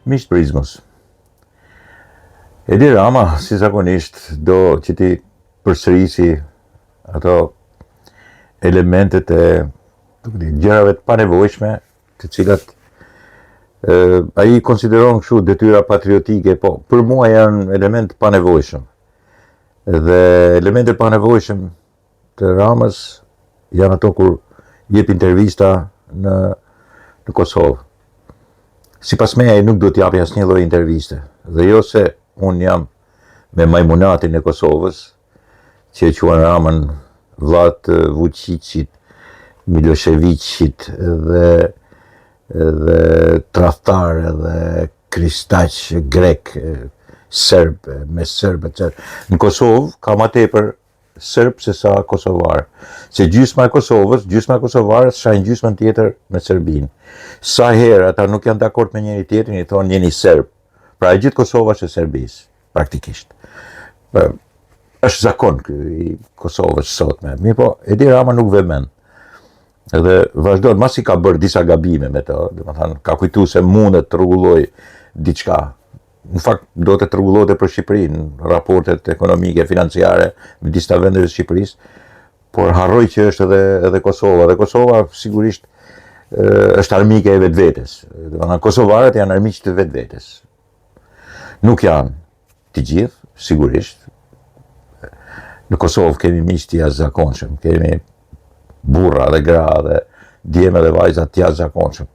Miq Prizmës. Edi Rama, si zakonisht, do që ti përsërisi ato elementet e gjërave të panevojshme, të cilat ai konsideron kështu detyra patriotike, po për mua janë element panevojshëm. Dhe elementet panevojshëm të Ramës janë ato kur jep intervista në Kosovë. Sipas meje nuk do t'japi asnjë lloj interviste. Dhe jo se unë jam me majmunatin e Kosovës, që e quan Ramën vllat Vučićit, Miloševićit dhe tradhtar dhe kristaq grek, serb, me serb, etc. Në Kosovë ka më tepër serb se sa kosovar. Se gjysma e Kosovës, gjysma e kosovarës shajnë gjysmën tjetër me Serbinë. Sa herë ata nuk janë dakord me njëri tjetrin, i thonë jeni serb. Pra e gjithë Kosova është e Serbisë, praktikisht. Është zakon i Kosovës sotme. Mirë po, Edi Rama nuk vëmen. Edhe vazhdon, masi ka bërë disa gabime me të, ka kujtu se mundet të rregulloj diçka. Në fakt, do të rregullohet për Shqipërinë, raportet ekonomike, financiare me disa vendeve të Shqipërisë, por harroj që është edhe Kosova. Dhe Kosova sigurisht është armike e vetvetes. Kosovarët janë armiqë të vetvetes. Nuk janë të gjithë, sigurisht. Në Kosovë kemi miq të jashtëzakonshëm, kemi burra dhe gra dhe djeme dhe vajza të jashtëzakonshëm.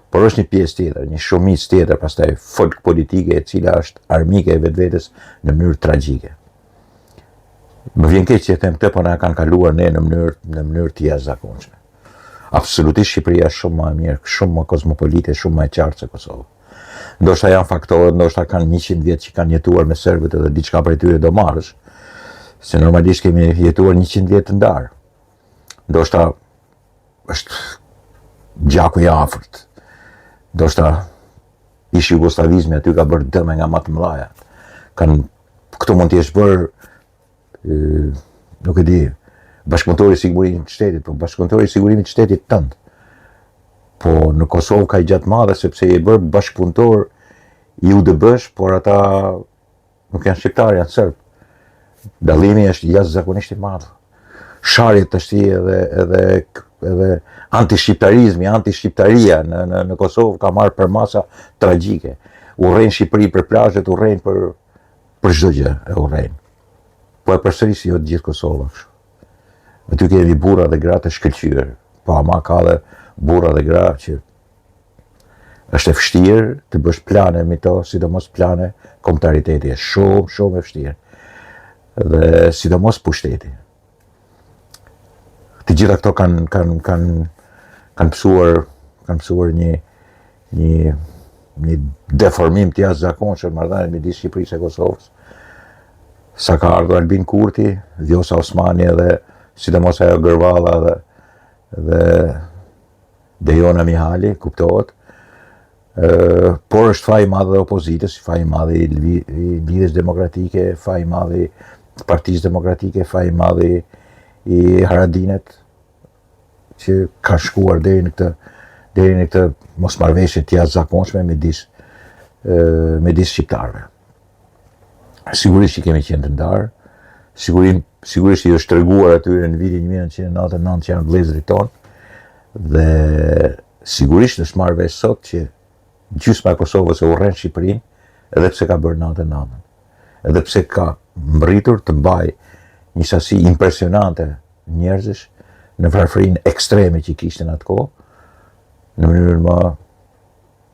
Por është një pjesë tjetër, një shumicë tjetër, pastaj folk politike e cila është armike e vetvetes në mënyrë tragjike. Më vjen keq që e them këtë, por na kanë kaluar ne në mënyrë të jashtëzakonshme. Absolutisht Shqipëria është shumë më e mirë, shumë më kozmopolite, shumë më e qartë se Kosova. Ndoshta janë faktorët, ndoshta kanë 100 vjet që kanë jetuar me serbët edhe diçka prej tyre do marrësh, se normalisht kemi jetuar 100 vjet të ndarë. Ndoshta është gjaku i afërt. Ndoshta ish jugoslavizmi aty ka bërë dëme nga më të mëdha. Këtu mund të jesh bërë, nuk e di, bashkëpunëtori i sigurimit të shtetit, po bashkëpunëtori i sigurimit të shtetit tënd. Po në Kosovë ka i gjatë madhe sepse je bërë bashkëpunëtor i UDB-s, por ata nuk janë shqiptarë, janë serb. Dallimi është jashtëzakonisht i madh. Sharjet të shti edhe antishqiptarizmi, antishqiptaria në Kosovë ka marrë për masa tragjike. Urrejnë Shqipëri për plazhet, urrejnë për çdo gjë, e urrejnë. Po e përsërisi jo të gjithë Kosova. Aty kemi burra dhe gra të shkëlqyer, po ama ka dhe burra dhe gra që është e vështirë të bësh plane me to, sidomos plane kombëtariteti, është shumë, shumë e vështirë. Dhe sidomos pushteti. Të gjitha këto kanë mësuar një deformim të jashtëzakonshëm marrëdhëniet midis Shqipërisë e Kosovës. Sa ka ardhur Albin Kurti, Vjosa Osmani edhe sidomos ajo Gërvalla dhe Dejona Mihali, kuptohet. Por është faj i madh i opozitës, faj i madh i Lidhjes Demokratike, faj i madh i Partisë Demokratike, faj i madh i Haradinet, që ka shkuar deri në këtë mosmarrëveshje të jashtëzakonshme midis shqiptarëve. Sigurisht që kemi qenë të ndarë, sigurisht që është treguar atyre në vitin 1999 që janë vëllezërit tonë, dhe sigurisht është marrë vesh sot që gjysma e Kosovës e urren Shqipërinë, edhe pse ka bërë 99. Edhe pse ka mbërritur të mbajë një sasi impresionante njerëzish në varfërinë ekstreme që kishte në atë kohë, në mënyrë më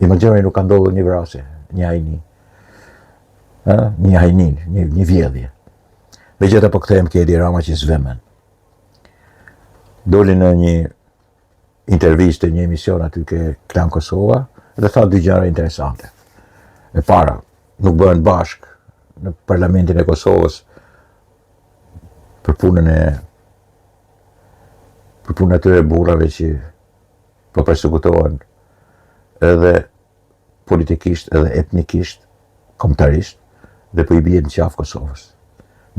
imagjinoj nuk ka ndodhur një vrasje, një hajni. Një hajnin, një vjedhje. Dhe gjitha po kthehem ke Edi Rama që s'vëmen. Doli në një intervistë, një emision aty ke Klan Kosova, dhe tha dy gjëra interesante. E para, nuk bëhen bashk në parlamentin e Kosovës për punën atyre burrave që po persekutohen edhe politikisht edhe etnikisht, kombëtarisht, dhe po i bie në qafë Kosovës.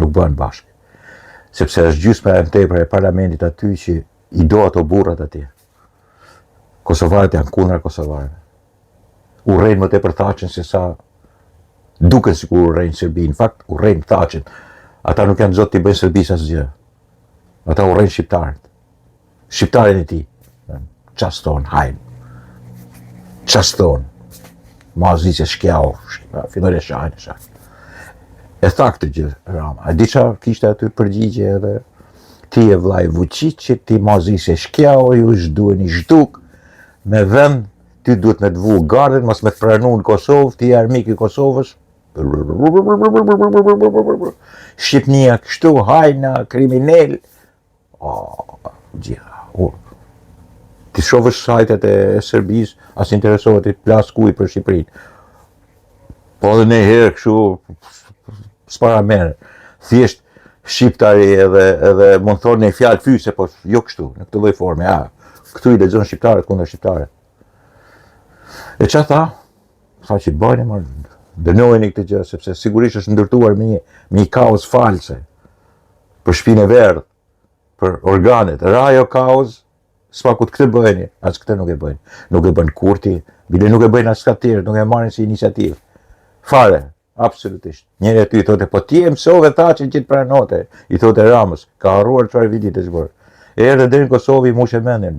Nuk bëhen bashk. Sepse është gjysma e tepër e parlamentit aty që i do ato burrat atje. Kosovarët janë kundër kosovarëve. urrejnë më tepër Thaqin se sa duken sikur urrejnë Serbi. Në fakt urrejnë Thaqin. Ata nuk janë zotë t'i bëjnë Serbisë asgjë. Ata urrejnë shqiptarët. Shqiptarin e tij. Qaston, hajnë. Qaston. Mazi që shkjau, fillon e shajnë. E tha këtë gjë Rama. A di çfarë kishte aty përgjigje edhe ti e vllai Vučić, ti mazi që shkjau, ju zhduheni zhduk me vend, ti duhet me të vu gardën, mos me të pranu në Kosovë, ti e armik i Kosovës. Shqipnia kështu, hajna, kriminel. Gjitha. Ti shohësh sajtet e Serbisë, as interesohet i plas kuj për Shqipërinë. Po edhe ne herë kështu s'para merë. Thjesht shqiptari edhe mund thonë një fjalë fyse, po jo kështu, në këtë lloj forme. Këtu i lexon shqiptarët kundër shqiptarët. E çfarë tha? Tha që bëjnë më dënojeni këtë gjë, sepse sigurisht është ndërtuar me një kaos false për shpinë e verdh, për organet. Rajo kaos, s'pakut këtë bëjni, as këtë nuk e bëjnë. Nuk e bën Kurti, bile nuk e bëjnë as ka tjerë, nuk e marrin si iniciativë. Fare, absolutisht. Njëri aty i thote, po ti e mësove Thaqin që të pranote, i thote Ramës, ka harruar çfarë viti të zbërë. Erdhe deri në Kosovë i mushë mendjen,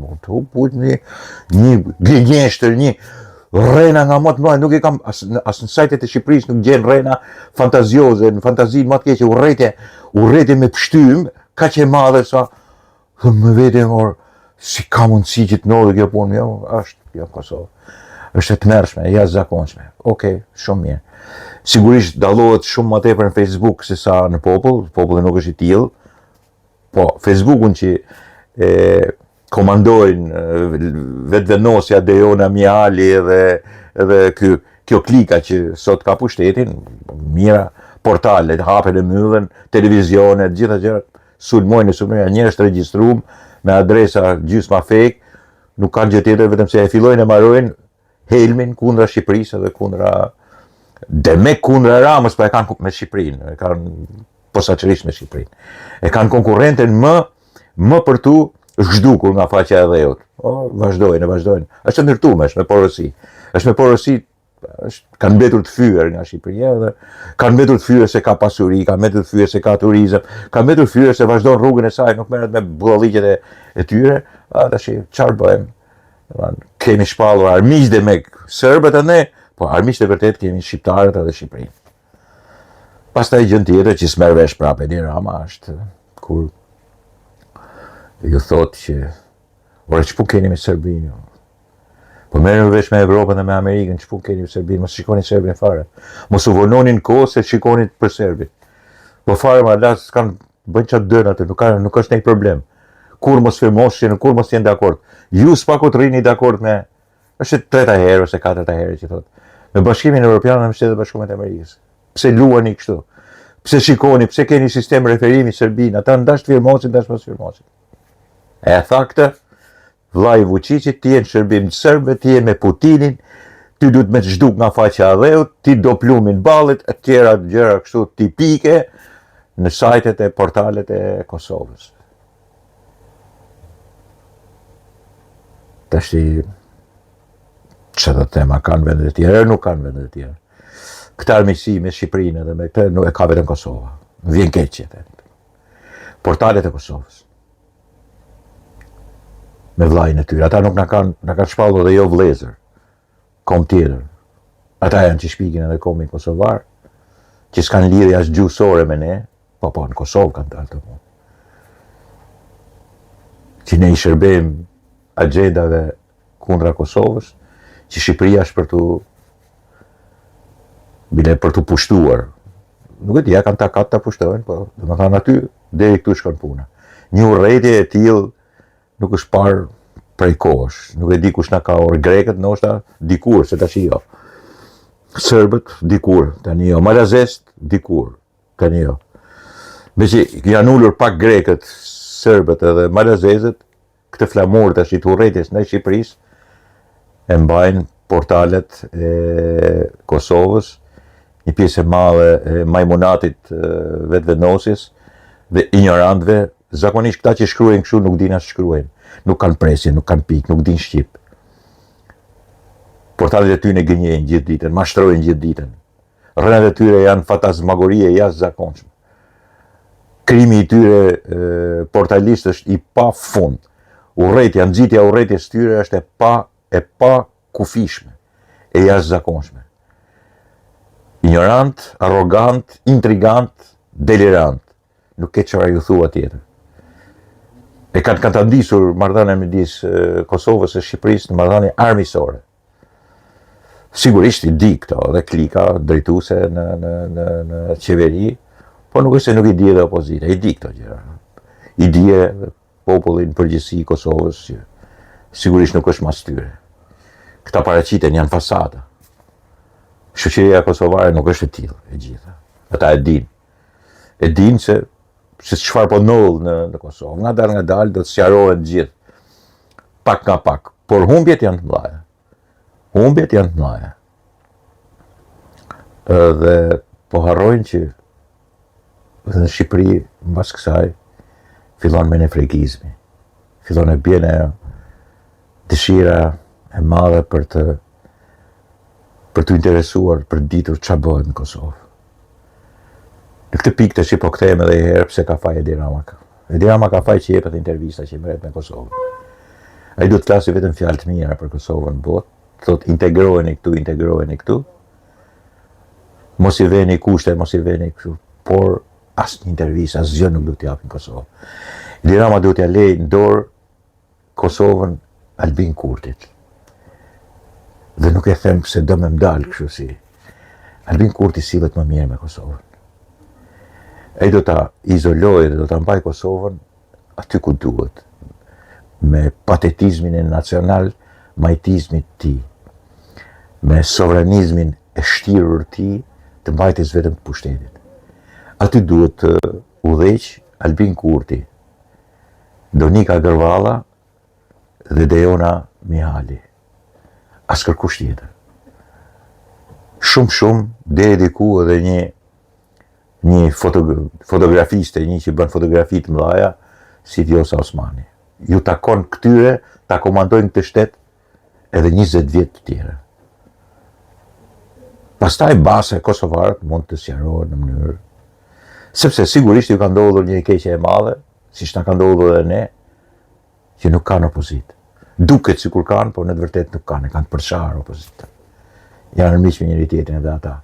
një gënjeshtër, një rrena nga më të mëdha, nuk e kam as në sajtet e Shqipërisë nuk gjen rrena fantazioze, në fantazinë më të keqe, urrëti me pshtym, kaq e madhe sa më vetëm si ka mundësi që të ndodhë kjo punë, jo, është Kosovë. Është e tmerrshme, e jashtëzakonshme. Okej, shumë mirë. Sigurisht dallohet shumë më tepër në Facebook se sa në populli nuk është i tillë. Po, Facebookun që komandojnë vetëvendosja Dejona Mjali edhe kjo klika që sot ka pushtetin, mira, portalet hapen e myllen, televizionet, gjitha gjërat sulmojnë njerëz të regjistruar me adresa gjysma fake, nuk kanë gjë tjetër vetëm se e fillojnë e marrojnë helmin kundra Shqipërisë dhe kundra Ramës, pa e kanë me Shqipërinë, e kanë posaçërisht me Shqipërinë. E kanë konkurrenten më për tu zhdukur nga faqja e dheut. Vazhdojnë. Është ndërtuar, është me porosi. Kanë mbetur të fyer nga Shqipëria dhe kanë mbetur të fyer se ka pasuri, kanë mbetur të fyer se ka turizëm, kanë mbetur të fyer se vazhdon rrugën e saj, nuk merret me budalliqet e tyre. Tash çfarë bëjmë? Kemi shpallur armiqtë me serbët e ne, po armiqtë e vërtet kemi shqiptarët edhe Shqipërinë. Pastaj gjën tjetër që s'merr vesh prapë Edi Rama është kur ju thotë që ora ç'po keni me Serbinë. Po merrem vesh me Evropën dhe me Amerikën, ç'po keni me Serbinë, mos shikoni Serbin fare. Mos u vononi në kohë se shikoni për Serbin. Po fare ma las kanë bën çat dën atë, nuk është ndonjë problem. Kur mos firmoshin, kur mos jenë dakord. Ju s'pakut rrini dakord me, është treta herë ose katërta herë që thotë, me Bashkimin Evropian dhe me Shtetet Bashkuara të Amerikës. Pse luani kështu? Pse shikoni, pse keni sistem referimi Serbinë? Ata ndash të firmosin, ndash mos firmosin. E tha këtë, vllai Vučićit, ti je në shërbim të serbëve, ti je me Putinin, ti duhet me të zhduk nga faqja e dheut, ti do plumin ballit, e tjera gjëra kështu tipike në sajtet e portalet e Kosovës. Tash çfarë tema kanë vendet e tjera, nuk kanë vendet e tjera. Këtë armiqësi me Shqipërinë edhe me këtë nuk e ka vetëm Kosova. Vjen keq që portalet e Kosovës. Me vllajën e tyre, ata nuk na kanë shpallur dhe jo vëllezër. Kom tjetër. Ata janë që shpikin edhe komin kosovar, që s'kan lidhje as gjuhësore me ne, po në Kosovë kanë dalë të punë. Që ne i shërbejmë agendave kundra Kosovës, që Shqipëria është për të pushtuar. Nuk e di, ja kanë takat të pushtojnë, po dhe më thanë aty, deri këtu shkon puna. Një urrëtie e tillë nuk është parë prej kohësh. Nuk e di kush na ka orë grekët, ndoshta dikur, se tash jo. Serbët, dikur, tani jo. Malazest, dikur, tani jo. Me që janë ullur pak grekët, serbët edhe malazezët, këtë flamur tash të urrëties ndaj Shqipërisë, e mbajnë portalet e Kosovës, një pjesë e madhe e majmunatit vetëvendosjes dhe ignorantëve, zakonisht këta që shkruajnë kështu nuk dinë as shkruajnë, nuk kanë presje, nuk kanë pikë, nuk dinë shqip. Portalet e tyre gënjejnë gjithë ditën, mashtrojnë gjithë ditën. Rrënët e tyre janë fantazmagorie jashtëzakonshme. Krimi I tyre portalisht është I pa fund. Urrëtia, nxitja e urrëties tyre është e pa kufishme, e jashtëzakonshme. Ignorant, arrogant, intrigant, delirant. Nuk ke çfarë ju thua tjetër. E kanë të ndisur marrëdhënien midis Kosovës e Shqipërisë në marrëdhënie armiqësore. Sigurisht I di këto dhe klika drejtuese në qeveri, po nuk është se nuk I di edhe opozita, I di këto gjëra. I di popullin përgjithësi I Kosovës që sigurisht nuk është mas tyre. Këta paraqiten janë fasada. Shoqëria kosovare nuk është e tillë e gjitha. Ata e dinë. E dinë se çfarë po ndodh në Kosovë. Nga dalë do të sqarohen gjithë. Pak nga pak, por humbjet janë të mëdha. Humbjet janë të mëdha. Dhe po harrojnë që në Shqipëri mbas kësaj fillon menefregizmi. Fillon e bjen dëshira e madhe për të interesuar, për ditur çfarë bëhet në Kosovë. Në këtë pikë tash po kthehem edhe një herë pse ka faj Edi Rama. Edi Rama ka faj që jepet intervista që merret me Kosovën. Ai do të flasë vetëm fjalë të mira për Kosovën në botë, thotë integroheni këtu. Mos I veni kushte, mos I veni këtu, por asnjë intervistë, asgjë nuk do t'i japin Kosovë. Edi Rama do t'ia lejë në dorë Kosovën Albin Kurtit. Dhe nuk e them se do më mdal kështu si. Albin Kurti sillet më mirë me Kosovën. Ai do ta izolojë dhe do ta mbajë Kosovën aty ku duhet, me patetizmin e nacional majtizmit ti, me sovranizmin e shtirur ti të mbajtjes vetëm të pushtetit. Aty duhet të udhëheq Albin Kurti, Donika Gërvalla dhe Dejona Mihali. As kërkush tjetër. Shumë deri diku edhe një fotografiste, një që bën fotografi të mëdha, si Vjosa Osmani. Ju takon këtyre, ta komandojnë këtë shtet edhe 20 vjet të tjerë. Pastaj base kosovarët mund të sqarohen në mënyrë, sepse sigurisht ju ka ndodhur një keqje e madhe, siç na ka ndodhur edhe ne, që nuk kanë opozitë. Duket sikur kanë, por në të vërtetë nuk kanë, kanë të përçarë opozitën. Janë miq me njëri tjetrin edhe ata.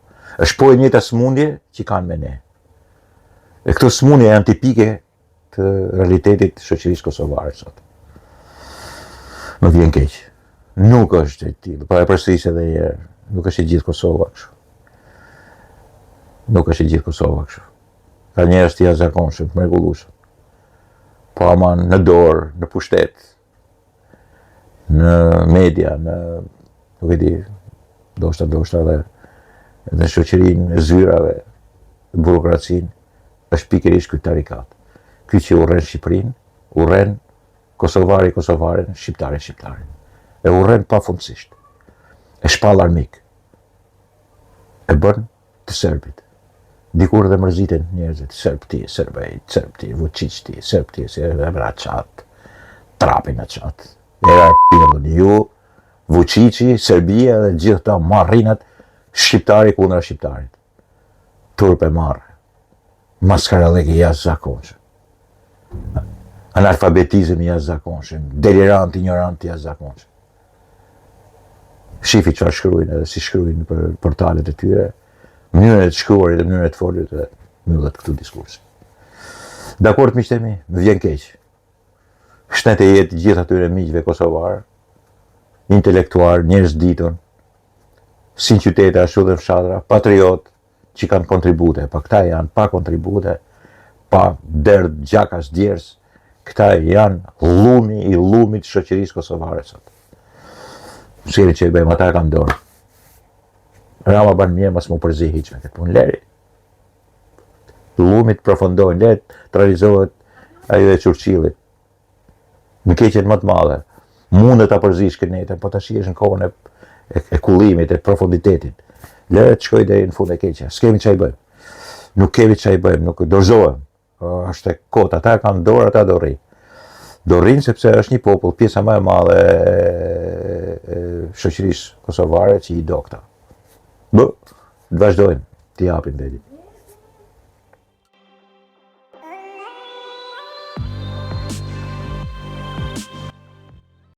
Është po e njëjta smundje që kanë me ne. E këto smundje janë tipike të realitetit të shoqërisë kosovare sot. Më vjen keq. Nuk është e tillë. Po e përsëris edhe një herë, nuk është e gjithë Kosova kështu. Nuk është e gjithë Kosova kështu. Ka njerëz të jashtëzakonshëm, të mrekullueshëm. Po aman në dorë, në pushtet, në media, nuk e di, ndoshta dhe shoqërinë e zyrave, burokracinë, është pikërisht ky tarikat. Ky që urren Shqipërinë, urren Kosovaren, Shqiptarin. E urren pafundësisht. E shpall armik. E bën të serbit. Dikur dhe mërziten njerëzit, serb ti, Vučić ti, serb ti, si e vraçat, trapin e çat. Era pirën ju, Vučići, Serbia dhe gjithë ta marrinat shqiptari kundra shqiptarit. Turp e marrë. Maskarallëk I jashtëzakonshëm. Analfabetizëm I jashtëzakonshëm, delirant, ignorant I jashtëzakonshëm. Shifi çfarë shkruajnë edhe si shkruajnë për portalet e tyre, mënyrën e të shkruarit dhe mënyrën e të folit dhe mbyllet këtu diskursi. Dakord miqtë mi, më vjen keq. Shtet e jetë gjithë atyre miqve kosovar, intelektuar, njerëz ditur, si në qytete ashtu dhe fshatra, patriot, që kanë kontribute, pa këta janë pa kontribute, pa derdh gjakas djers, këta janë llumi I llumit shoqërisë kosovare sot. Mësiri që I bëjmë, ata kanë dorë. Rama ban mirë mas më përzi hiq me këtë punë. Leri. Llumit përfundojnë, le të realizohet ajo e Churchillit. Në keqen më të madhe. Mundet ta përzish kënetën, po tash jesh në kohën e kullimit, e profunditetit. Le të shkoj deri në fund e keqja. S'kemi çfarë bëjmë. Nuk kemi çfarë bëjmë, nuk dorëzohem. Është e kot, ata kanë dorë, ata do rrinë. Do rrinë sepse është një popull, pjesa më e madhe e shoqërisë kosovare që i do këta. Të vazhdojnë të japin veti.